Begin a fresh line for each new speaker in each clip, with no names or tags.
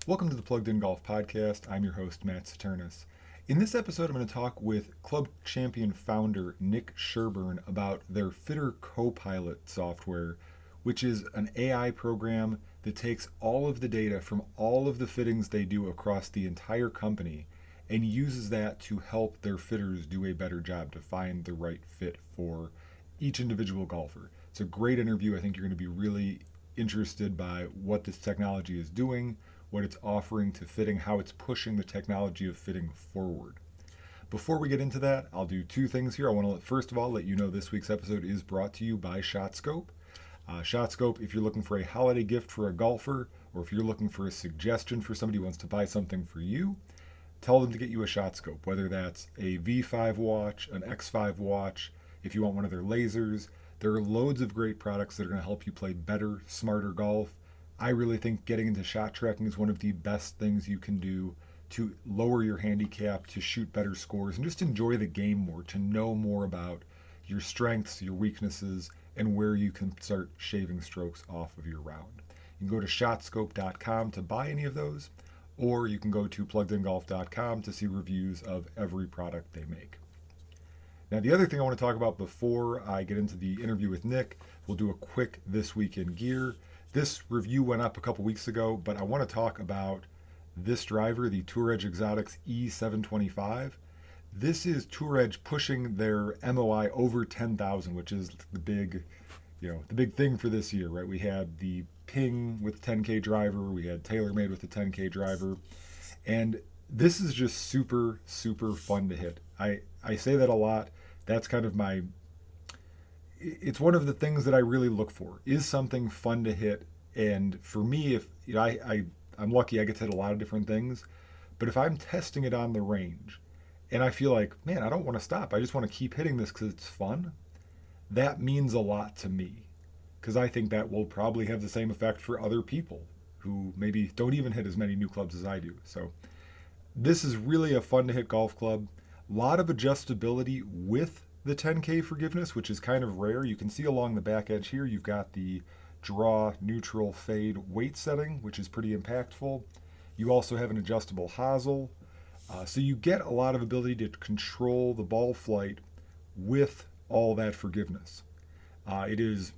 Welcome to the Plugged In Golf Podcast. I'm your host, Matt Saturnis. In this episode, I'm going to talk with Club Champion founder Nick Sherburne about their Fitter Copilot software, which is an AI program that takes all of the data from all of the fittings they do across the entire company and uses that to help their fitters do a better job to find the right fit for each individual golfer. It's a great interview. I think you're going to be really interested by what this technology is doing, what it's offering to fitting, how it's pushing the technology of fitting forward. Before we get into that, I'll do two things here. I want to, first of all, let you know this week's episode is brought to you by ShotScope. ShotScope, if you're looking for a holiday gift for a golfer, or if you're looking for a suggestion for somebody who wants to buy something for you, tell them to get you a ShotScope, whether that's a V5 watch, an X5 watch, if you want one of their lasers. There are loads of great products that are going to help you play better, smarter golf. I really think getting into shot tracking is one of the best things you can do to lower your handicap, to shoot better scores, and just enjoy the game more, to know more about your strengths, your weaknesses, and where you can start shaving strokes off of your round. You can go to shotscope.com to buy any of those, or you can go to pluggedingolf.com to see reviews of every product they make. Now, the other thing I want to talk about before I get into the interview with Nick, we'll do a quick This Week in Gear. This review went up a couple weeks ago, but I want to talk about this driver, the Tour Edge Exotics E725. This is Tour Edge pushing their MOI over 10,000, which is the big thing for this year, right? We had the Ping with 10K driver, we had TaylorMade with the 10K driver, and this is just super, super fun to hit. I say that a lot. That's kind of it's one of the things that I really look for. Is something fun to hit? And for me, if I'm lucky, I get to hit a lot of different things. But if I'm testing it on the range, and I feel like, man, I don't want to stop. I just want to keep hitting this because it's fun. That means a lot to me, because I think that will probably have the same effect for other people who maybe don't even hit as many new clubs as I do. So this is really a fun to hit golf club. A lot of adjustability with the 10K forgiveness, which is kind of rare. You can see along the back edge here, you've got the draw, neutral, fade weight setting, which is pretty impactful. You also have an adjustable hosel. So you get a lot of ability to control the ball flight with all that forgiveness. It is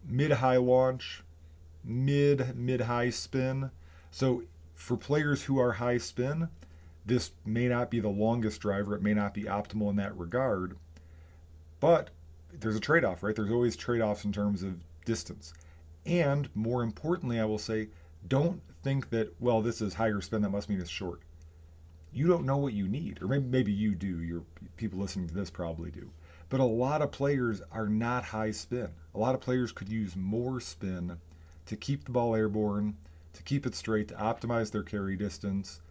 mid-high launch, mid-high spin. So for players who are high spin, this may not be the longest driver. It may not be optimal in that regard, but there's a trade off, right? There's always trade offs in terms of distance. And more importantly, I will say, don't think that, well, this is higher spin, that must mean it's short. You don't know what you need, or maybe you do. Your people listening to this probably do. But a lot of players are not high spin. A lot of players could use more spin to keep the ball airborne, to keep it straight, to optimize their carry distance.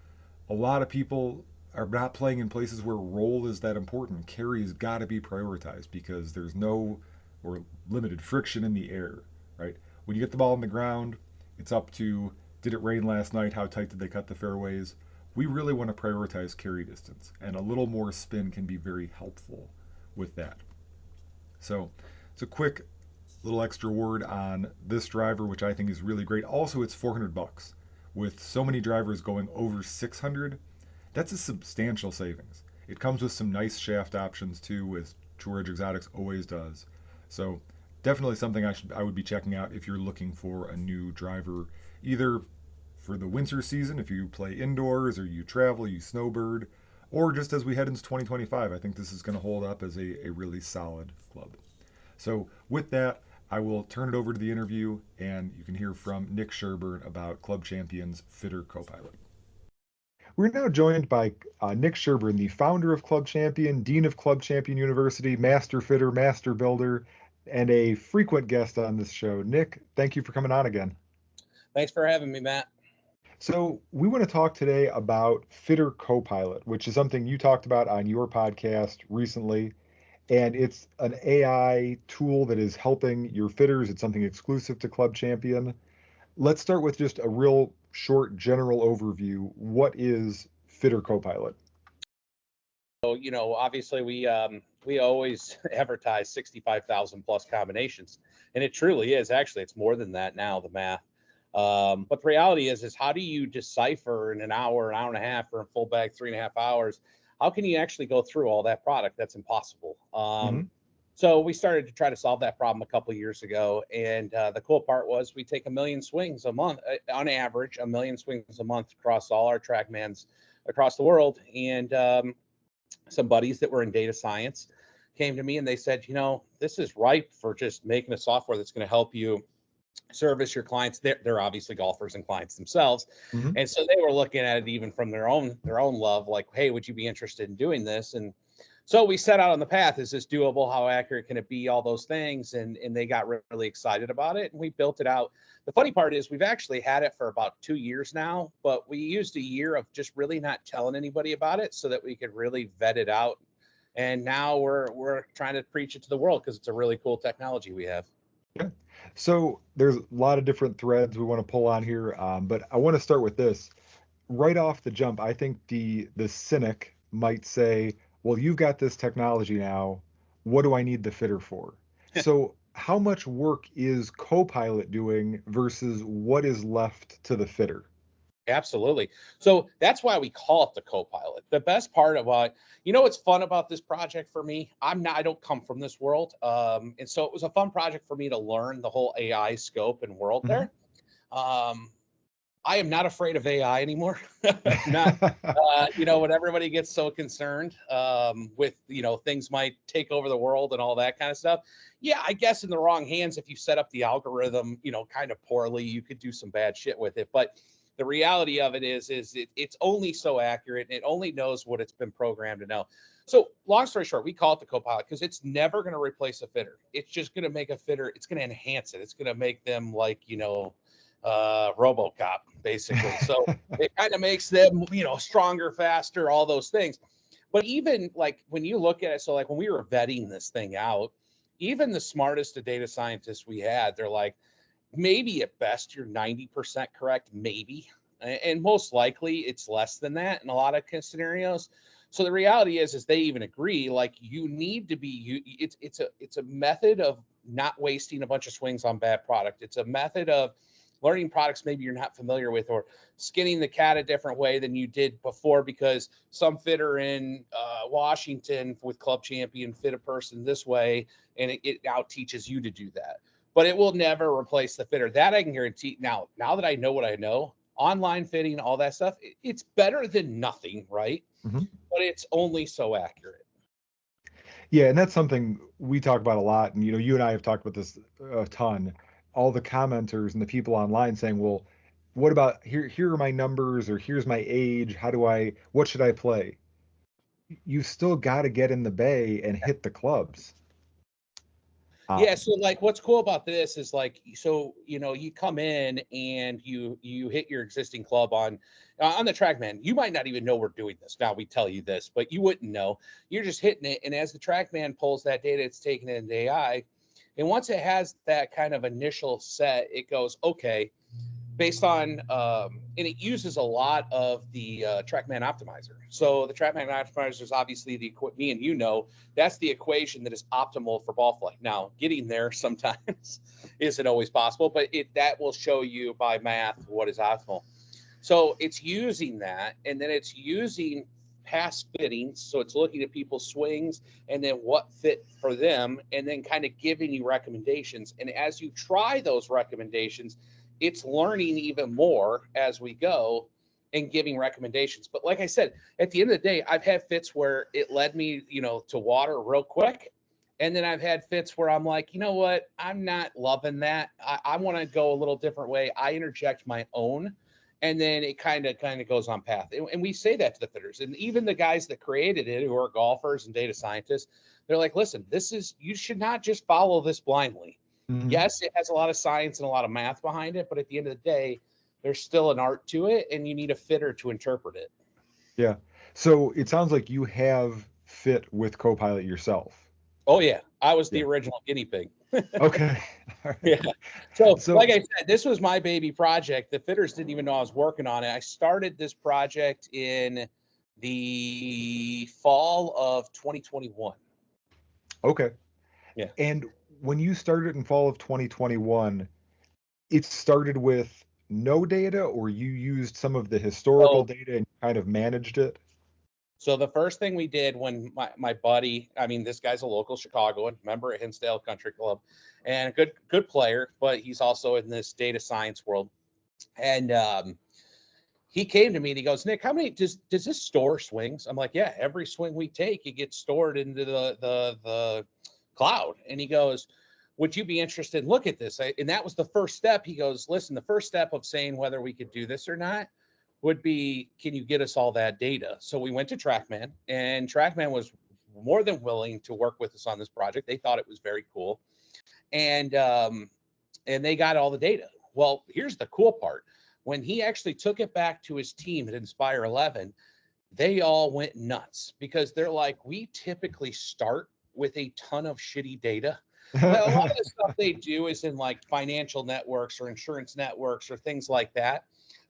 A lot of people are not playing in places where roll is that important. Carry has got to be prioritized because there's no or limited friction in the air, right? When you get the ball on the ground, it's up to, did it rain last night? How tight did they cut the fairways? We really want to prioritize carry distance, and a little more spin can be very helpful with that. So it's a quick little extra word on this driver, which I think is really great. Also, it's $400. With so many drivers going over 600, that's a substantial savings. It comes with some nice shaft options too, as Tour Edge Exotics always does. So definitely something I would be checking out if you're looking for a new driver, either for the winter season if you play indoors or you travel, you snowbird, or just as we head into 2025. I think this is going to hold up as a really solid club. So with that, I will turn it over to the interview, and you can hear from Nick Sherburne about Club Champion's Fitter Copilot. We're now joined by Nick Sherburne, the founder of Club Champion, dean of Club Champion University, master fitter, master builder, and a frequent guest on this show. Nick, thank you for coming on again.
Thanks for having me, Matt.
So we want to talk today about Fitter Copilot, which is something you talked about on your podcast recently. And it's an AI tool that is helping your fitters. It's something exclusive to Club Champion. Let's start with just a real short general overview. What is Fitter Copilot?
So, obviously we always advertise 65,000 plus combinations, and it truly is. Actually, it's more than that now, the math. But the reality is how do you decipher in an hour and a half, or a full bag 3.5 hours? How can you actually go through all that product? That's impossible.
Hmm.
So we started to try to solve that problem a couple of years ago. And the cool part was we take 1 million swings a month, on average, 1 million swings a month across all our TrackMans across the world. And some buddies that were in data science came to me and they said, this is ripe for just making a software that's going to help you service your clients. They're obviously golfers and clients themselves.
Hmm.
And so they were looking at it even from their own love, like, hey, would you be interested in doing this? And so we set out on the path. Is this doable? How accurate can it be? All those things. And they got really excited about it. And we built it out. The funny part is we've actually had it for about 2 years now, but we used a year of just really not telling anybody about it so that we could really vet it out. And now we're trying to preach it to the world because it's a really cool technology we have.
Yeah. So there's a lot of different threads we want to pull on here, but I want to start with this. Right off the jump, I think the cynic might say, "Well, you've got this technology now. What do I need the fitter for?" So how much work is Copilot doing versus what is left to the fitter?
Absolutely. So that's why we call it the co-pilot. The best part about, what's fun about this project for me, I don't come from this world. And so it was a fun project for me to learn the whole AI scope and world
Mhm.
there. Um, I am not afraid of AI anymore. Not, when everybody gets so concerned with, things might take over the world and all that kind of stuff. Yeah, I guess in the wrong hands, if you set up the algorithm, kind of poorly, you could do some bad shit with it. But the reality of it is it's only so accurate. And it only knows what it's been programmed to know. So long story short, we call it the Copilot because it's never going to replace a fitter. It's just going to make a fitter. It's going to enhance it. It's going to make them like, RoboCop, basically. So it kind of makes them, stronger, faster, all those things. But even like when you look at it, so like when we were vetting this thing out, even the smartest of data scientists we had, they're like, maybe at best you're 90% correct, maybe. And most likely it's less than that in a lot of scenarios. So the reality is they even agree, like you need to be, it's a method of not wasting a bunch of swings on bad product. It's a method of learning products maybe you're not familiar with, or skinning the cat a different way than you did before because some fitter in Washington with Club Champion fit a person this way, and it now teaches you to do that. But it will never replace the fitter. That I can guarantee. Now that I know what I know, online fitting, all that stuff, it's better than nothing, right?
Mhm.
But it's only so accurate.
Yeah, and that's something we talk about a lot. And you and I have talked about this a ton. All the commenters and the people online saying, "Well, what about here are my numbers or here's my age. What should I play?" You still got to get in the bay and hit the clubs.
Yeah,
Um,
so like what's cool about this is like, so you come in and you hit your existing club on the TrackMan. You might not even know we're doing this. Now we tell you this, but you wouldn't know. You're just hitting it, and as the TrackMan pulls that data, it's taken into AI. And once it has that kind of initial set, it goes, okay, based on and it uses a lot of the TrackMan optimizer. So the TrackMan optimizer is obviously me and that's the equation that is optimal for ball flight. Now, getting there sometimes isn't always possible, but that will show you by math what is optimal. So it's using that, and then it's using past fittings. So it's looking at people's swings and then what fit for them, and then kind of giving you recommendations. And as you try those recommendations, it's learning even more as we go and giving recommendations. But like I said, at the end of the day, I've had fits where it led me, to water real quick. And then I've had fits where I'm like, you know what? I'm not loving that. I want to go a little different way. I interject my own, and then it kind of goes on path. And we say that to the fitters, and even the guys that created it, who are golfers and data scientists, they're like, listen, you should not just follow this blindly.
mhm.
Yes, it has a lot of science and a lot of math behind it, but at the end of the day, there's still an art to it, and you need a fitter to interpret it.
Yeah. So it sounds like you have fit with Copilot yourself.
Oh yeah, I was the
Yeah.
original guinea pig.
Okay. All
Yeah.
right.
So, like
So,
I said, this was my baby project. The fitters didn't even know I was working on it. I started this project in the fall of 2021.
okay.
Yeah.
And when you started in fall of 2021, it started with no data, or you used some of the historical
So
data and kind of managed it?
So the first thing we did when my buddy, I mean, this guy's a local Chicagoan, member at Hinsdale Country Club, and a good player, but he's also in this data science world. And he came to me and he goes, Nick, how many does this store swings? I'm like, yeah, every swing we take, it gets stored into the cloud. And he goes, would you be interested in look at this? And that was the first step. He goes, listen, the first step of saying whether we could do this or not would be, can you get us all that data? So we went to TrackMan, and TrackMan was more than willing to work with us on this project. They thought it was very cool, and they got all the data. Well, here's the cool part: when he actually took it back to his team at Inspire 11, they all went nuts because they're like, we typically start with a ton of shitty data. Like a lot of the stuff they do is in like financial networks or insurance networks or things like that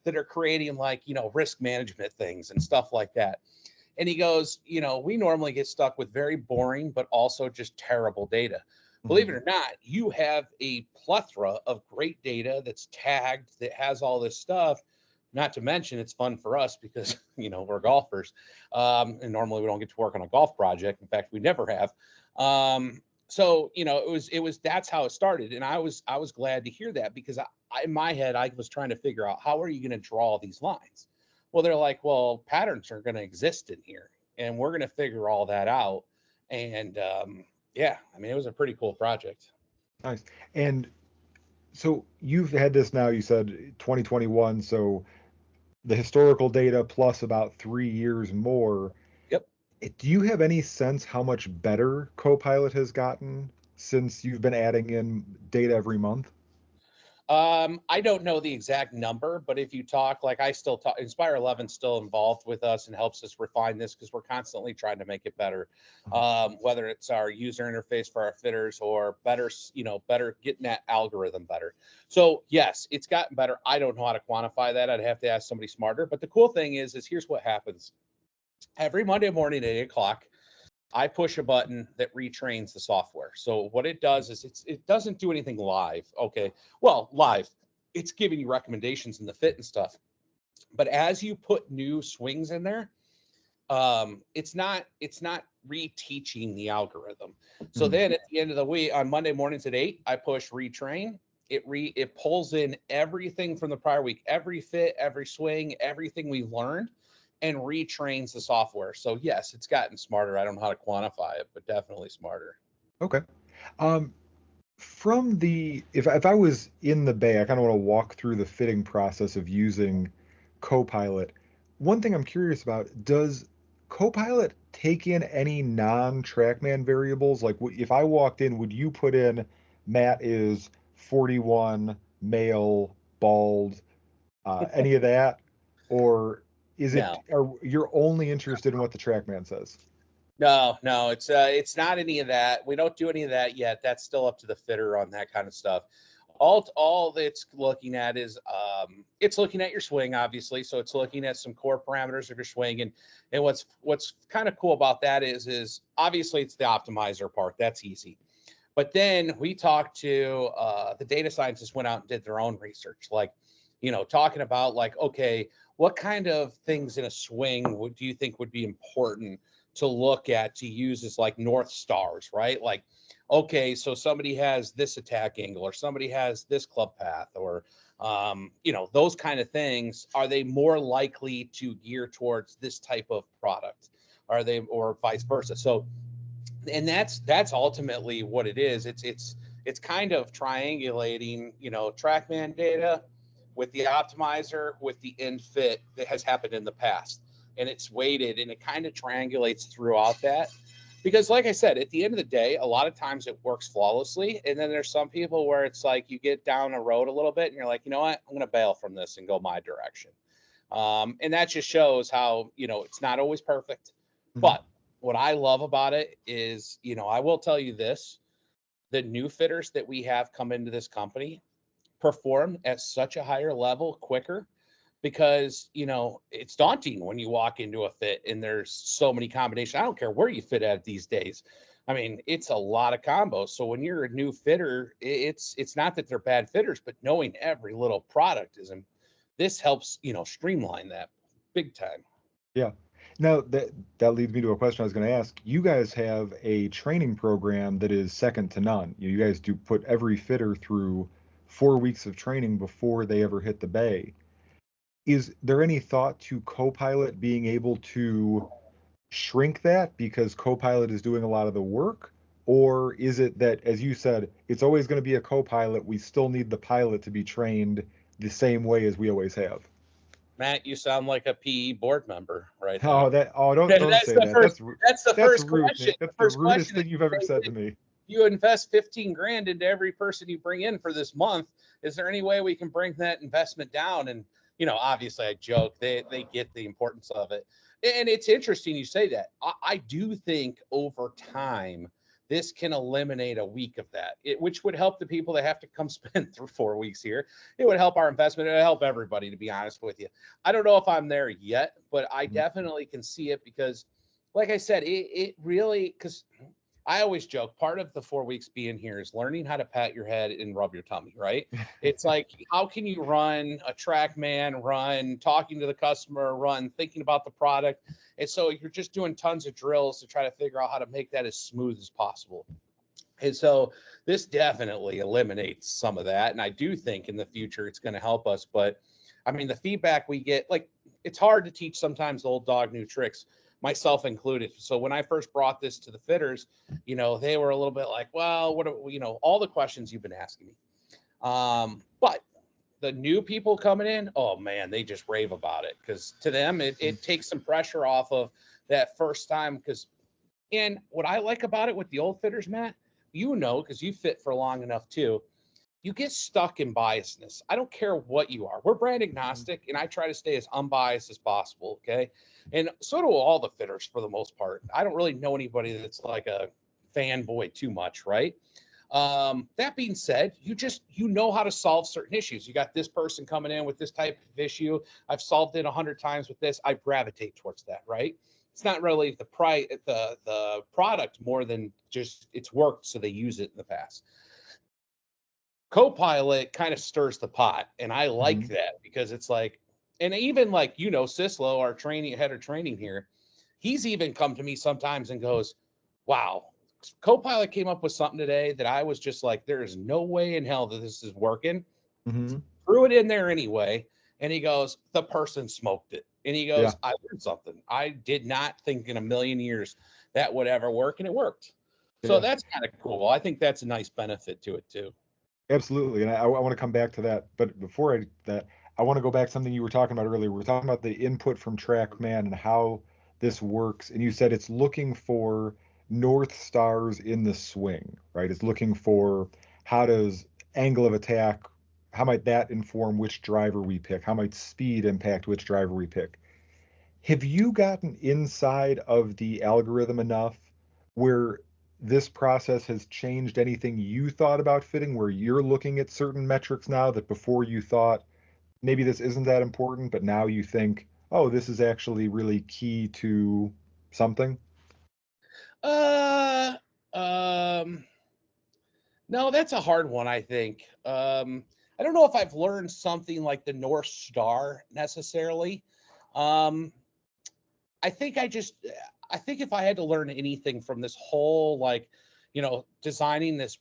are creating like, risk management things and stuff like that. And he goes, we normally get stuck with very boring, but also just terrible data. Believe it
Mhm.
or not, you have a plethora of great data that's tagged, that has all this stuff. Not to mention, it's fun for us because, we're golfers. And normally we don't get to work on a golf project. In fact, we never have. So, that's how it started. And I was glad to hear that because in my head, I was trying to figure out how are you going to draw these lines? Well, they're like, well, patterns are going to exist in here and we're going to figure all that out. And yeah, I mean, it was a pretty cool project.
Nice. And so you've had this now, you said 2021, so the historical data plus about 3 years more.
Yep.
Do you have any sense how much better Copilot has gotten since you've been adding in data every month?
I don't know the exact number, but if you talk, like I still talk, Inspire 11 still involved with us and helps us refine this because we're constantly trying to make it better. Whether it's our user interface for our fitters or better, better getting that algorithm better. So yes, it's gotten better. I don't know how to quantify that. I'd have to ask somebody smarter. But the cool thing is here's what happens every Monday morning at 8 o'clock. I push a button that retrains the software. So what it does is it doesn't do anything live. Okay. Well, live, it's giving you recommendations in the fit and stuff. But as you put new swings in there, it's not reteaching the algorithm. So
Mhm.
then at the end of the week on Monday mornings at 8, I push retrain. It pulls in everything from the prior week, every fit, every swing, everything we learned, and retrains the software. So yes, it's gotten smarter. I don't know how to quantify it, but definitely smarter.
Okay. Um, from if I was in the Bay, I kind of want to walk through the fitting process of using Copilot. One thing I'm curious about, does Copilot take in any non-TrackMan variables? Like if I walked in, would you put in Matt is 41, male, bald, any of that? Or
No,
are you're only interested in what the TrackMan says?
no, it's not any of that. We don't do any of that yet. That's still up to the fitter on that kind of stuff. All it's looking at is it's looking at your swing, obviously. So it's looking at some core parameters of your swing, and what's kind of cool about that is obviously it's the optimizer part. That's easy. But then we talked to the data scientists went out and did their own research, like, talking about like, okay, what kind of things in a swing do you think would be important to look at to use as like North Stars, right? Like, okay, so somebody has this attack angle or somebody has this club path or, those kind of things. Are they more likely to gear towards this type of product? Are they, or vice versa? So and that's ultimately what it is. It's kind of triangulating, TrackMan data with the optimizer with the end fit that has happened in the past, and it's weighted and it kind of triangulates throughout that. Because, like I said, at the end of the day, a lot of times it works flawlessly, and then there's some people where it's like you get down a road a little bit, and you're like, you know what, I'm going to bail from this and go my direction. And that just shows how, it's not always perfect.
Mhm.
But what I love about it is, I will tell you this, the new fitters that we have come into this company perform at such a higher level quicker because, it's daunting when you walk into a fit and there's so many combinations. I don't care where you fit at these days. I mean, it's a lot of combos. So when you're a new fitter, it's not that they're bad fitters, but knowing every little product is, this helps, streamline that big time.
Yeah. Now that leads me to a question I was going to ask. You guys have a training program that is second to none. You guys do put every fitter through 4 weeks of training before they ever hit the bay. Is there any thought to Copilot being able to shrink that because Copilot is doing a lot of the work? Or is it that, as you said, it's always going to be a Copilot, we still need the pilot to be trained the same way as we always have?
Matt, you sound like a PE board member right now.
Don't
That's
say
the
that.
first. That's the
That's
first
rude,
question.
Nick.
The
That's the
first
rudest
question is,
thing you've ever said to me.
you invest 15 grand into every person you bring in for this month. Is there any way we can bring that investment down? And, obviously I joke, they get the importance of it. And it's interesting you say that. I do think over time, this can eliminate a week of that, which would help the people that have to come spend through 4 weeks here. It would help our investment. It would help everybody, to be honest with you. I don't know if I'm there yet, but I definitely can see it because, like I said, it really, because I always joke, part of the 4 weeks being here is learning how to pat your head and rub your tummy, right? It's like, how can you run a TrackMan, run talking to the customer, run thinking about the product? And so you're just doing tons of drills to try to figure out how to make that as smooth as possible. And so this definitely eliminates some of that. And I do think in the future it's going to help us. But I mean, the feedback we get, like, it's hard to teach sometimes old dog new tricks, myself included. So when I first brought this to the fitters, they were a little bit like, well, what are, all the questions you've been asking me. But the new people coming in, oh man, they just rave about it because to them, it takes some pressure off of that first time. And what I like about it with the old fitters, Matt, because you fit for long enough too, you get stuck in biasness. I don't care what you are. We're brand agnostic, and I try to stay as unbiased as possible. Okay. And so do all the fitters for the most part. I don't really know anybody that's like a fanboy too much, right? That being said, you know how to solve certain issues. You got this person coming in with this type of issue. I've solved it 100 times with this. I gravitate towards that, right? It's not really the product more than just it's worked, so they use it in the past. Copilot kind of stirs the pot, and I like that because it's like, and even like Sislo, our head of training here, he's even come to me sometimes and goes, "Wow, Copilot came up with something today that I was just like, there is no way in hell that this is working."
Mm-hmm.
Threw it in there anyway, and he goes, "The person smoked it," and he
Yeah.
goes, "I learned something. I did not think in a million years that would ever work, and it worked." So
Yeah.
that's kind of cool. I think that's a nice benefit to it too.
Absolutely. And I want to come back to that. But before I want to go back to something you were talking about earlier. We were talking about the input from TrackMan and how this works. And you said it's looking for north stars in the swing, right? It's looking for how does angle of attack, how might that inform which driver we pick? How might speed impact which driver we pick? Have you gotten inside of the algorithm enough where this process has changed anything you thought about fitting, where you're looking at certain metrics now that before you thought maybe this isn't that important, but now you think, oh, this is actually really key to something?
Uh, um, no, that's a hard one, I think. I don't know if I've learned something like the North Star necessarily. Um, I think I think if I had to learn anything from this whole, like, designing this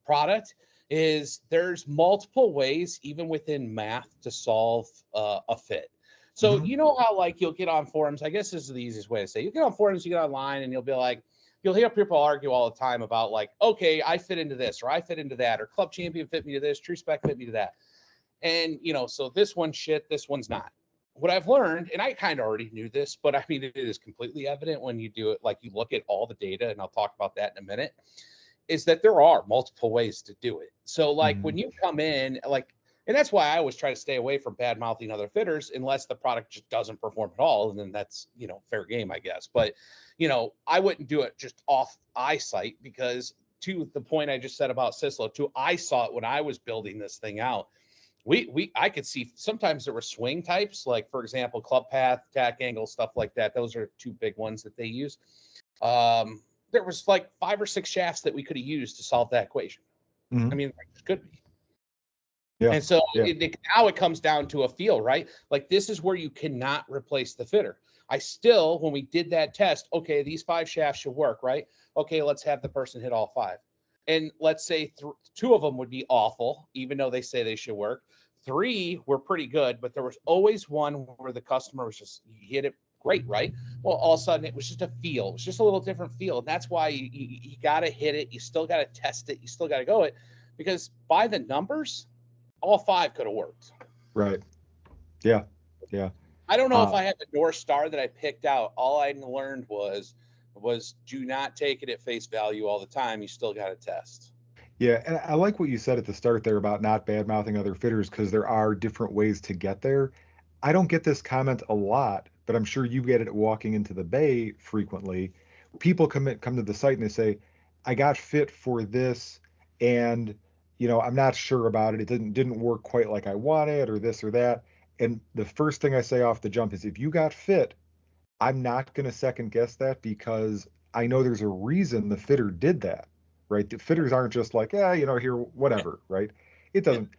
product, is there's multiple ways even within math to solve a fit. So
Hmm.
how like you'll get on forums. I guess this is the easiest way to say it. You get on forums, you get online, and you'll be like, you'll hear people argue all the time about like, okay, I fit into this, or I fit into that, or Club Champion fit me to this, True Spec fit me to that. And so this one's shit, this one's not. What I've learned, and I kind of already knew this, but I mean, it is completely evident when you do it, like you look at all the data, and I'll talk about that in a minute, is that there are multiple ways to do it. So like
Hmm.
when you come in, like, and that's why I always try to stay away from bad mouthing other fitters unless the product just doesn't perform at all. And then that's, fair game, I guess. But, I wouldn't do it just off eyesight because to the point I just said about Sislo too, I saw it when I was building this thing out. I could see sometimes there were swing types, like for example, club path, tack angle, stuff like that. Those are two big ones that they use. there was like 5 or 6 shafts that we could have used to solve that equation. I mean, it could be.
Yeah.
And so
Yeah.
now it comes down to a feel, right? Like this is where you cannot replace the fitter. I still, when we did that test, okay, these 5 shafts should work, right? Okay, let's have the person hit all 5. And let's say 2 of them would be awful, even though they say they should work. 3 were pretty good, but there was always one where the customer was just, you hit it great, right? Well, all of a sudden it was just a feel. It was just a little different feel. And that's why you got to hit it. You still got to test it. You still got to go it, because by the numbers, all 5 could have worked.
Right. Yeah. Yeah.
I don't know if I have a North Star that I picked out. All I learned was do not take it at face value all the time. You still got to test.
Yeah, and I like what you said at the start there about not bad mouthing other fitters because there are different ways to get there. I don't get this comment a lot, but I'm sure you get it walking into the bay frequently. People come to the site and they say, "I got fit for this, and I'm not sure about it. It didn't work quite like I wanted, or this or that." And the first thing I say off the jump is, if you got fit, I'm not going to second guess that because I know there's a reason the fitter did that, right? The fitters aren't just like, yeah, here, whatever, right? It
Yeah.
doesn't.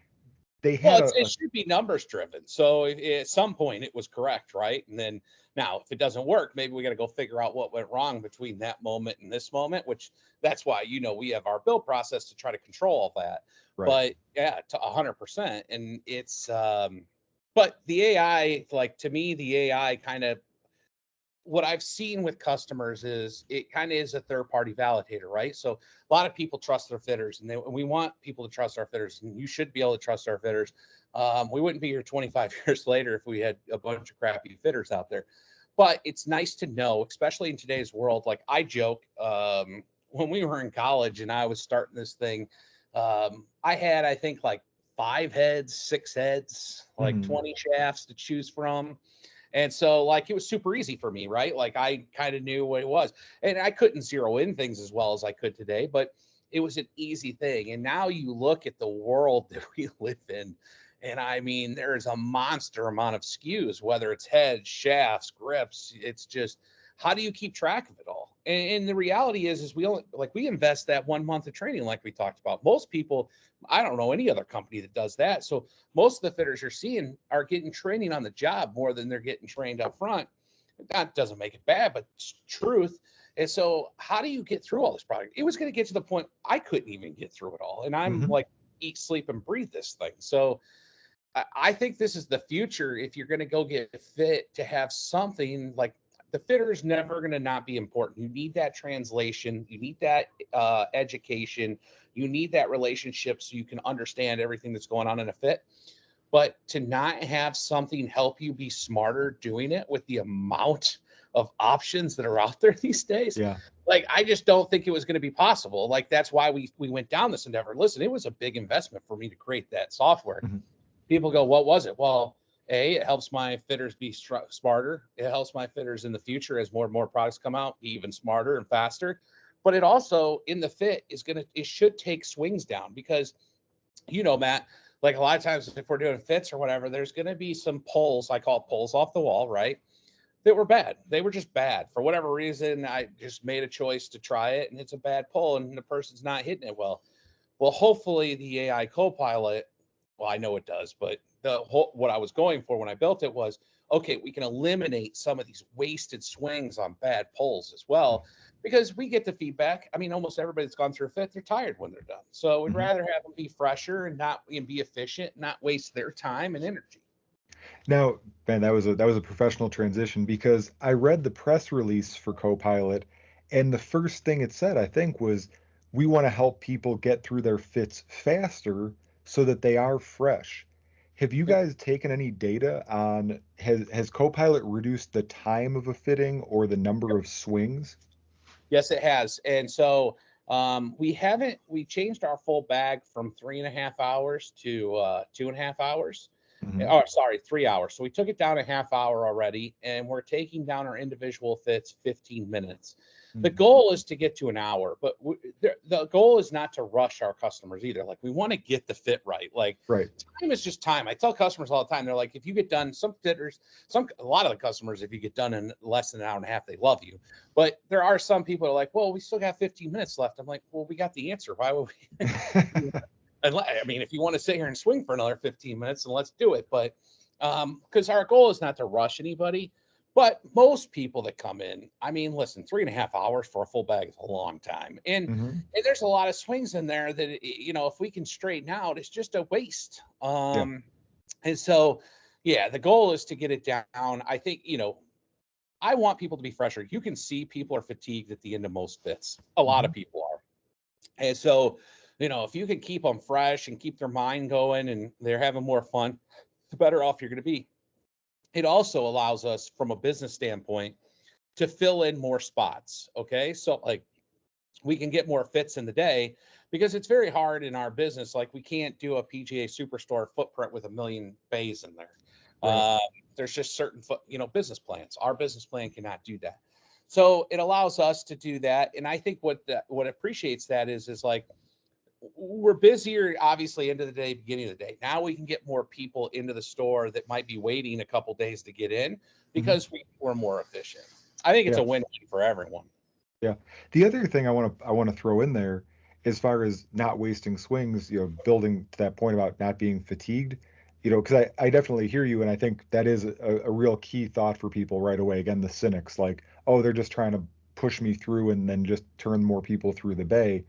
They
Well,
had
it should be numbers driven. So at some point it was correct, right? And then now, if it doesn't work, maybe we got to go figure out what went wrong between that moment and this moment. Which that's why we have our build process to try to control all that.
right,
But yeah, to 100%, and it's but the AI, like to me, the AI kind of, what I've seen with customers is it kind of is a third party validator, right? So a lot of people trust their fitters, and we want people to trust our fitters, and you should be able to trust our fitters. We wouldn't be here 25 years later if we had a bunch of crappy fitters out there. But it's nice to know, especially in today's world. Like I joke, when we were in college and I was starting this thing, I had, I think, like 5 heads, 6 heads, like 20 shafts to choose from. And so like it was super easy for me, right? Like I kind of knew what it was. And I couldn't zero in things as well as I could today, but it was an easy thing. And now you look at the world that we live in, and I mean, there is a monster amount of SKUs, whether it's heads, shafts, grips. It's just, how do you keep track of it all? And the reality is we invest that 1 month of training, like we talked about. Most people, I don't know any other company that does that. So most of the fitters you're seeing are getting training on the job more than they're getting trained up front. That doesn't make it bad, but it's truth. And so how do you get through all this product? It was going to get to the point I couldn't even get through it all. And I'm like, eat, sleep, and breathe this thing. So I think this is the future. If you're going to go get fit, to have something like, the fitter is never going to not be important. You need that translation. You need that education. You need that relationship so you can understand everything that's going on in a fit. But to not have something help you be smarter doing it with the amount of options that are out there these days,
yeah,
like I just don't think it was going to be possible. Like that's why we went down this endeavor. Listen, it was a big investment for me to create that software. People go, what was it? Well, it helps my fitters be smarter. It helps my fitters in the future as more and more products come out, be even smarter and faster. But it also, in the fit, it should take swings down because, Matt, like a lot of times if we're doing fits or whatever, there's going to be some pulls, I call it pulls off the wall, right? That were bad. They were just bad. For whatever reason, I just made a choice to try it, and it's a bad pull, and the person's not hitting it well. Well, hopefully the AI Copilot, well, I know it does, but what I was going for when I built it was, okay, we can eliminate some of these wasted swings on bad pulls as well, because we get the feedback. I mean, almost everybody that's gone through a fit, they're tired when they're done. So we'd rather have them be fresher and be efficient, not waste their time and energy.
Now, man, that was a professional transition because I read the press release for Copilot, and the first thing it said, I think, was we want to help people get through their fits faster so that they are fresh. Have you guys taken any data on has Copilot reduced the time of a fitting or the number of swings?
Yes, it has. And so we changed our full bag from 3.5 hours to 2.5 hours.
Mhm.
Oh, sorry, 3 hours. So we took it down a half hour already, and we're taking down our individual fits 15 minutes. The
Mhm.
goal is to get to an hour, but the goal is not to rush our customers either. Like, we want to get the fit right. Like,
Right.
time is just time. I tell customers all the time, they're like, if you get done, some fitters, a lot of the customers, if you get done in less than an hour and a half, they love you. But there are some people that are like, well, we still got 15 minutes left. I'm like, well, we got the answer. Why would we? I mean, if you want to sit here and swing for another 15 minutes, then let's do it. But because our goal is not to rush anybody. But most people that come in, I mean, listen, 3.5 hours for a full bag is a long time.
Mhm.
And there's a lot of swings in there that, if we can straighten out, it's just a waste.
Yeah.
And so, yeah, the goal is to get it down. I think, I want people to be fresher. You can see people are fatigued at the end of most fits. A lot of
Mhm.
people are. And so, if you can keep them fresh and keep their mind going and they're having more fun, the better off you're going to be. It also allows us, from a business standpoint, to fill in more spots. Okay. So, like, we can get more fits in the day because it's very hard in our business. Like, we can't do a PGA Superstore footprint with a million bays in there.
Right.
Uh, there's just certain business plans. Our business plan cannot do that. So it allows us to do that. And I think what appreciates that is like, we're busier, obviously, end of the day, beginning of the day. Now we can get more people into the store that might be waiting a couple days to get in
Mhm.
because we're more efficient. I think it's
Yeah.
a win-win for everyone.
Yeah. The other thing I want to throw in there, as far as not wasting swings, building to that point about not being fatigued, because I definitely hear you, and I think that is a real key thought for people right away. Again, the cynics, like, oh, they're just trying to push me through and then just turn more people through the bay.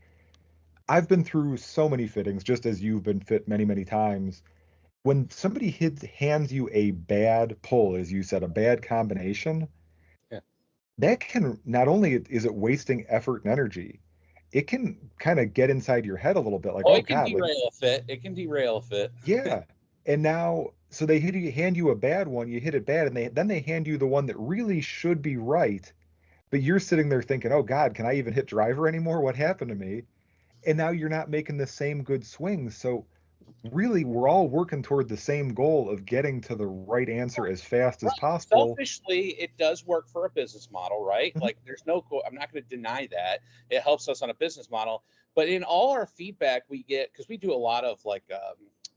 I've been through so many fittings, just as you've been fit many, many times. When somebody hands you a bad pull, as you said, a bad combination,
Yeah.
that can not only is it wasting effort and energy, it can kind of get inside your head a little bit, like,
Oh,
oh
it can
God, like,
derail a fit. It can derail a fit.
yeah. And now, so they hand you a bad one, you hit it bad, and they hand you the one that really should be right, but you're sitting there thinking, oh God, can I even hit driver anymore? What happened to me? And now you're not making the same good swings. So really, we're all working toward the same goal of getting to the right answer as fast as
Right.
possible.
Selfishly, it does work for a business model, right?
Mhm.
Like, I'm not going to deny that. It helps us on a business model. But in all our feedback we get, because we do a lot of, like,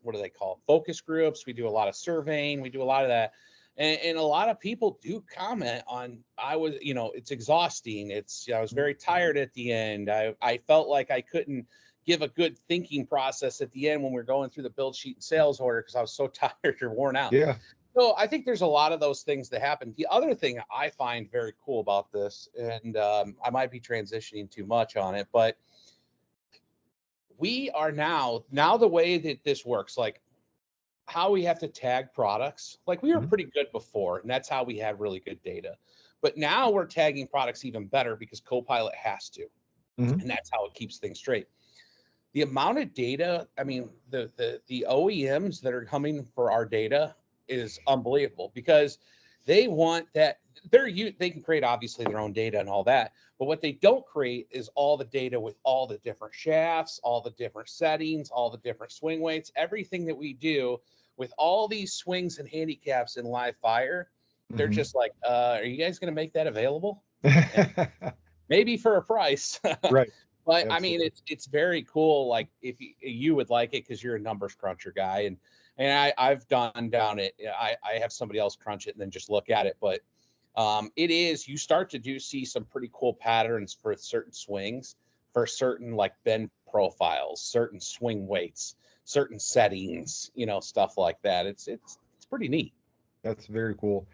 what do they call it? Focus groups. We do a lot of surveying. We do a lot of that. And a lot of people do comment on, it's exhausting. I was very tired at the end. I felt like I couldn't give a good thinking process at the end when we were going through the build sheet and sales order because I was so tired or worn out.
Yeah.
So I think there's a lot of those things that happen. The other thing I find very cool about this, and I might be transitioning too much on it, but we are now the way that this works, like, how we have to tag products. Like, we were
Mhm.
pretty good before, and that's how we had really good data. But now we're tagging products even better because Copilot has to,
Mhm.
and that's how it keeps things straight. The amount of data, I mean, the OEMs that are coming for our data is unbelievable because they want that. They can create, obviously, their own data and all that, but what they don't create is all the data with all the different shafts, all the different settings, all the different swing weights, everything that we do with all these swings and handicaps in live fire. They're
Mhm.
just like, are you guys going to make that available? And maybe for a price.
Right.
But I mean,
Absolutely.
it's very cool. Like, if you would like it because you're a numbers cruncher guy, and I've done down it. I have somebody else crunch it and then just look at it. But it is, you start to see some pretty cool patterns for certain swings, for certain, like, bend profiles, certain swing weights, certain settings, stuff like that. It's pretty neat.
That's very cool.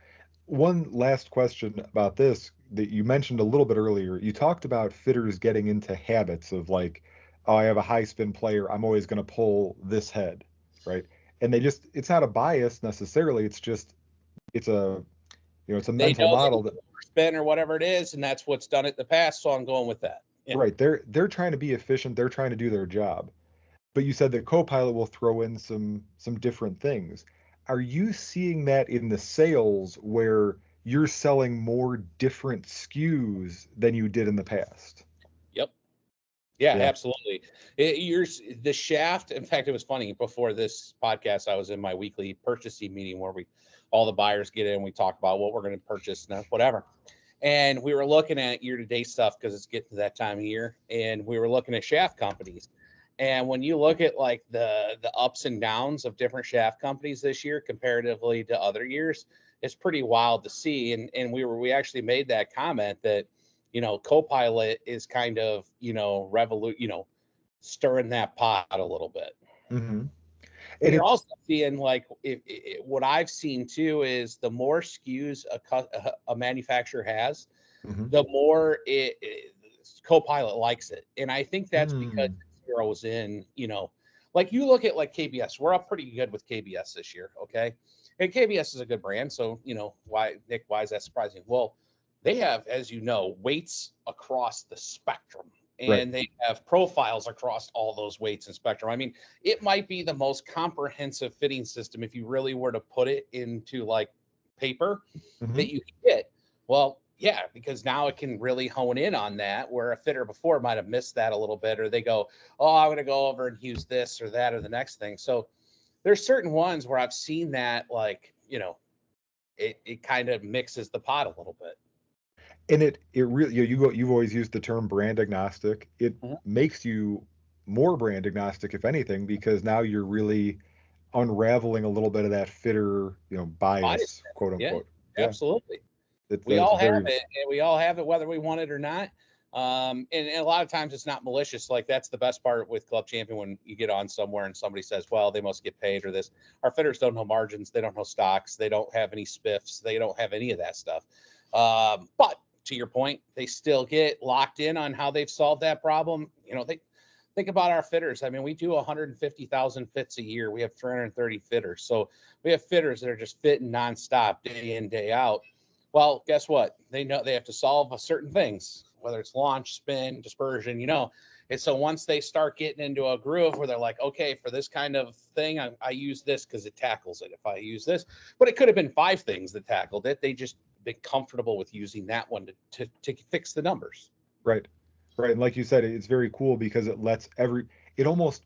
One last question about this that you mentioned a little bit earlier. You talked about fitters getting into habits of, like, oh, I have a high spin player. I'm always going to pull this head, right? And it's not a bias necessarily. It's a
They
mental
know they
model
can
that,
spin or whatever it is, and that's what's done it in the past. So I'm going with that. Yeah.
right. They're trying to be efficient. They're trying to do their job. But you said that Copilot will throw in some different things. Are you seeing that in the sales where you're selling more different SKUs than you did in the past?
Yep. Yeah,
Yeah.
absolutely. The shaft. In fact, it was funny. Before this podcast, I was in my weekly purchasing meeting where all the buyers get in. We talk about what we're going to purchase and whatever. And we were looking at year-to-date stuff because it's getting to that time of year. And we were looking at shaft companies. And when you look at like the ups and downs of different shaft companies this year comparatively to other years, it's pretty wild to see. And we actually made that comment that, Copilot is kind of, stirring that pot a little bit.
Mm-hmm.
And
And
you're
it's
also seeing like what I've seen too is the more SKUs a manufacturer has,
mhm.
the more Copilot likes it. And I think that's because
Mm,
it zeroes in, like you look at like KBS, we're up pretty good with KBS this year. Okay. And KBS is a good brand. So, why is that surprising? Well, they have, as you know, weights across the spectrum
right.
and they have profiles across all those weights and spectrum. I mean, it might be the most comprehensive fitting system if you really were to put it into like paper
Hmm.
that you can get. Well, yeah, because now it can really hone in on that where a fitter before might have missed that a little bit, or they go, oh, I'm going to go over and use this or that or the next thing. So there's certain ones where I've seen that, like, it kind of mixes the pot a little bit.
And it really, you've always used the term brand agnostic. It
Mhm.
makes you more brand agnostic, if anything, because now you're really unraveling a little bit of that fitter,
Bias.
bias, quote
Yeah,
unquote. Yeah,
absolutely. We
that's
all have
very
it, and we all have it whether we want it or not. And a lot of times it's not malicious. Like that's the best part with Club Champion when you get on somewhere and somebody says, "Well, they must get paid or this." Our fitters don't know margins, they don't know stocks, they don't have any spiffs, they don't have any of that stuff. But to your point, they still get locked in on how they've solved that problem. They think about our fitters. I mean, we do 150,000 fits a year. We have 330 fitters, so we have fitters that are just fitting nonstop, day in, day out. Well, guess what? They know they have to solve certain things, whether it's launch, spin, dispersion. And so once they start getting into a groove where they're like, okay, for this kind of thing, I use this because it tackles it. If I use this, but it could have been 5 things that tackled it. They just been comfortable with using that one to fix the numbers.
right, right. And like you said, it's very cool because it lets it almost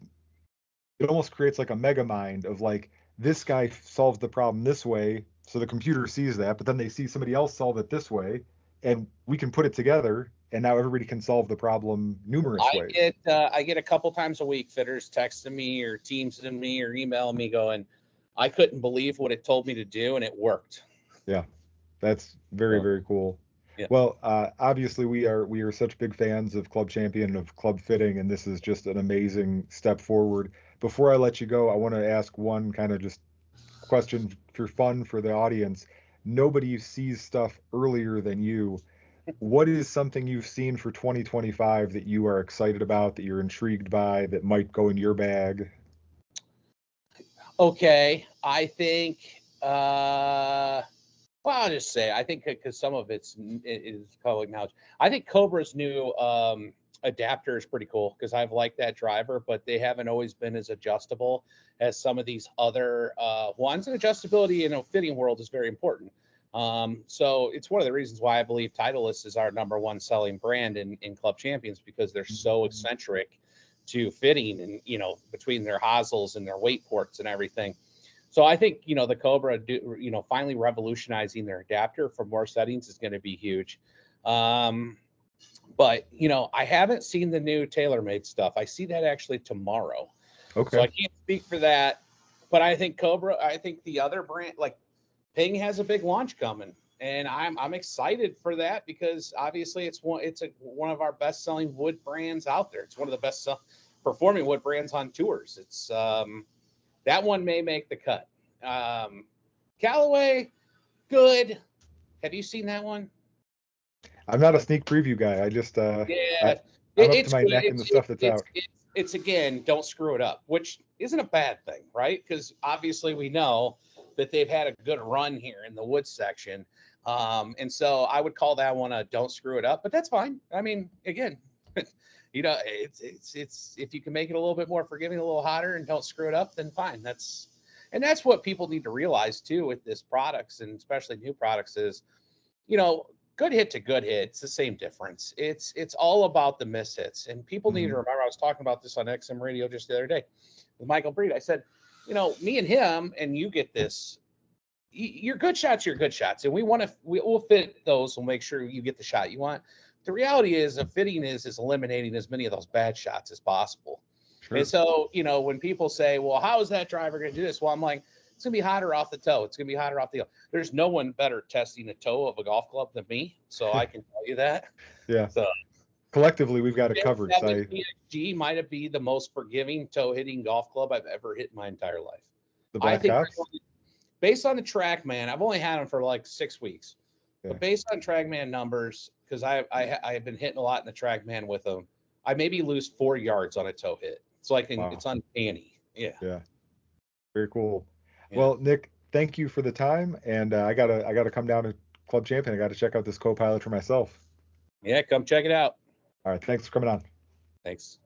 it almost creates like a mega mind of like this guy solves the problem this way, so the computer sees that, but then they see somebody else solve it this way, and we can put it together, and now everybody can solve the problem numerous ways.
I get a couple times a week fitters texting me or teamsing me or emailing me going, I couldn't believe what it told me to do and it worked.
Yeah, that's very,
So
very cool.
yeah.
Well, obviously we are such big fans of Club Champion and of Club Fitting, and this is just an amazing step forward. Before I let you go, I want to ask one kind of just question for fun for the audience. Nobody sees stuff earlier than you. What is something you've seen for 2025 that you are excited about, that you're intrigued by, that might go in your bag?
Okay. I think well, I'll just say I think because some of it is public knowledge. I think Cobra's new adapter is pretty cool because I've liked that driver, but they haven't always been as adjustable as some of these other ones. And adjustability in a fitting world is very important. So it's one of the reasons why I believe Titleist is our number one selling brand in Club Champions because they're so eccentric to fitting and between their hosels and their weight ports and everything. So I think the Cobra, finally revolutionizing their adapter for more settings is going to be huge. But I haven't seen the new TaylorMade stuff. I see that actually tomorrow, so
Okay.
I can't speak for that. But I think Cobra, I think the other brand like Ping has a big launch coming, and I'm excited for that because obviously it's one of our best selling wood brands out there. It's one of the best performing wood brands on tours. It's that one may make the cut. Callaway, good. Have you seen that one?
I'm not a sneak preview guy. I just
Yeah,
I'm up to
it's
my
good.
neck in the stuff that's out.
It's again, don't screw it up, which isn't a bad thing, right? Because obviously we know that they've had a good run here in the wood section. And so I would call that one a don't screw it up, but that's fine. I mean, again, it's if you can make it a little bit more forgiving, a little hotter, and don't screw it up, then fine. That's what people need to realize too with this products and especially new products is, you know, good hit to good hit, it's the same difference. It's all about the miss hits. And people need to remember, I was talking about this on XM radio just the other day with Michael Breed. I said, me and him, and you get this, your good shots, and we'll fit those. We'll make sure you get the shot you want. The reality is, fitting is eliminating as many of those bad shots as possible. Sure. And so, when people say, well, how is that driver going to do this? Well, I'm like, it's going to be hotter off the toe. It's going to be hotter off the heel. There's no one better testing the toe of a golf club than me. So I can tell you that.
Yeah.
So
collectively, we've got it covered.
PXG might be the most forgiving toe hitting golf club I've ever hit in my entire life.
I think
based on the TrackMan, I've only had them for like 6 weeks. Yeah. But based on TrackMan numbers, because I have been hitting a lot in the TrackMan with them, I maybe lose 4 yards on a toe hit. So it's uncanny. Yeah.
Yeah. Very cool. Yeah. Well, Nick, thank you for the time, and I gotta come down to Club Champion. I got to check out this Co-Pilot for myself.
Yeah, come check it out.
All right, thanks for coming on.
Thanks.